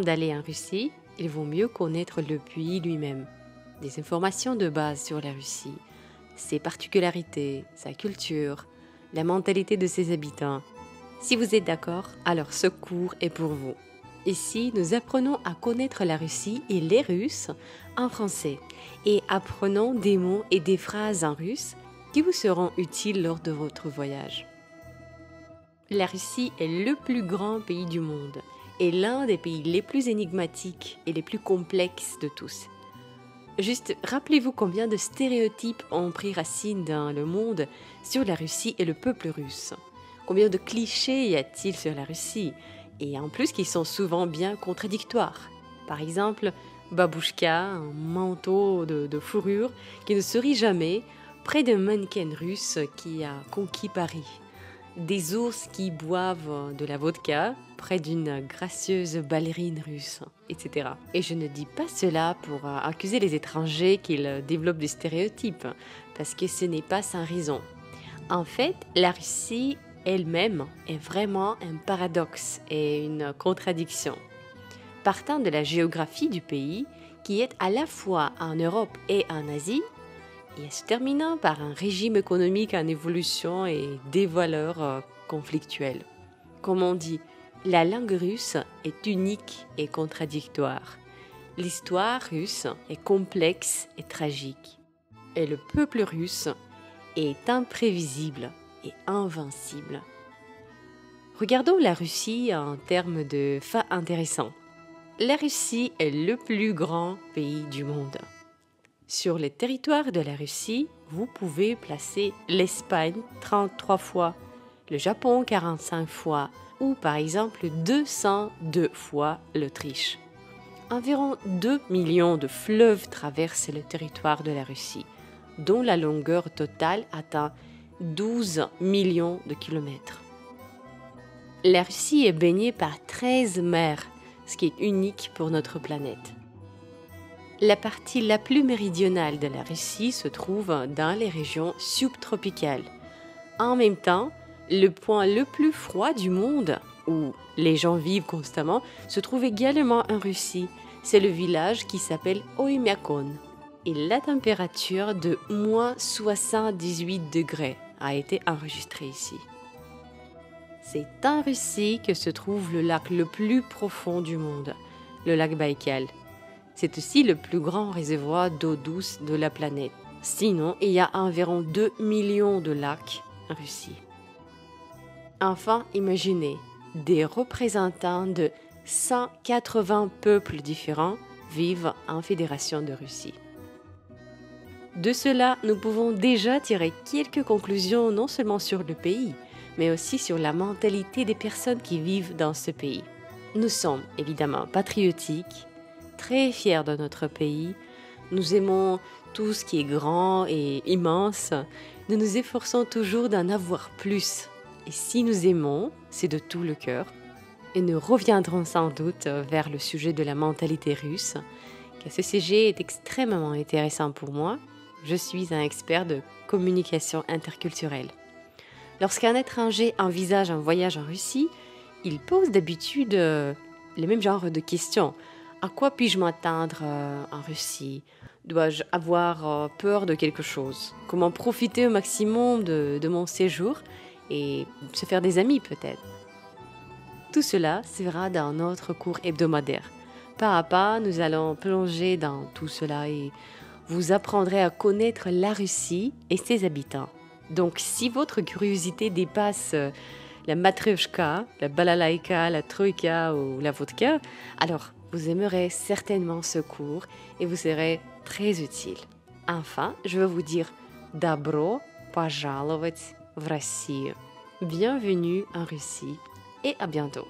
d'aller en Russie, il vaut mieux connaître le pays lui-même. Des informations de base sur la Russie, ses particularités, sa culture, la mentalité de ses habitants. Si vous êtes d'accord, alors ce cours est pour vous. Ici, nous apprenons à connaître la Russie et les Russes en français et apprenons des mots et des phrases en russe qui vous seront utiles lors de votre voyage. La Russie est le plus grand pays du monde et l'un des pays les plus énigmatiques et les plus complexes de tous. Juste rappelez-vous combien de stéréotypes ont pris racine dans le monde sur la Russie et le peuple russe. Combien de clichés y a-t-il sur la Russie? Et en plus qui sont souvent bien contradictoires. Par exemple, Babouchka, un manteau de fourrure qui ne sourit jamais, près d'un mannequin russe qui a conquis Paris. Des ours qui boivent de la vodka près d'une gracieuse ballerine russe, etc. Et je ne dis pas cela pour accuser les étrangers qu'ils développent des stéréotypes, parce que ce n'est pas sans raison. En fait, la Russie elle-même est vraiment un paradoxe et une contradiction. Partant de la géographie du pays, qui est à la fois en Europe et en Asie, et se terminant par un régime économique en évolution et des valeurs conflictuelles. Comme on dit, la langue russe est unique et contradictoire. L'histoire russe est complexe et tragique. Et le peuple russe est imprévisible et invincible. Regardons la Russie en termes de faits intéressants. La Russie est le plus grand pays du monde. Sur le territoire de la Russie, vous pouvez placer l'Espagne 33 fois, le Japon 45 fois ou par exemple 202 fois l'Autriche. Environ 2 millions de fleuves traversent le territoire de la Russie, dont la longueur totale atteint 12 millions de kilomètres. La Russie est baignée par 13 mers, ce qui est unique pour notre planète. La partie la plus méridionale de la Russie se trouve dans les régions subtropicales. En même temps, le point le plus froid du monde, où les gens vivent constamment, se trouve également en Russie. C'est le village qui s'appelle Oymyakon. Et la température de moins 78 degrés a été enregistrée ici. C'est en Russie que se trouve le lac le plus profond du monde, le lac Baïkal. C'est aussi le plus grand réservoir d'eau douce de la planète. Sinon, il y a environ 2 millions de lacs en Russie. Enfin, imaginez, des représentants de 180 peuples différents vivent en Fédération de Russie. De cela, nous pouvons déjà tirer quelques conclusions non seulement sur le pays, mais aussi sur la mentalité des personnes qui vivent dans ce pays. Nous sommes évidemment patriotiques, très fiers de notre pays. Nous aimons tout ce qui est grand et immense. Nous nous efforçons toujours d'en avoir plus. Et si nous aimons, c'est de tout le cœur. Et nous reviendrons sans doute vers le sujet de la mentalité russe, car ce sujet est extrêmement intéressant pour moi. Je suis un expert de communication interculturelle. Lorsqu'un étranger envisage un voyage en Russie, il pose d'habitude les mêmes genres de questions. À quoi puis-je m'attendre en Russie? Dois-je avoir peur de quelque chose? Comment profiter au maximum de mon séjour et se faire des amis peut-être? Tout cela sera dans notre cours hebdomadaire. Pas à pas, nous allons plonger dans tout cela et vous apprendrez à connaître la Russie et ses habitants. Donc si votre curiosité dépasse la matryoshka, la balalaïka, la troïka ou la vodka, alors vous aimerez certainement ce cours et vous serez très utile. Enfin, je veux vous dire Добро пожаловать в Россию. Bienvenue en Russie et à bientôt.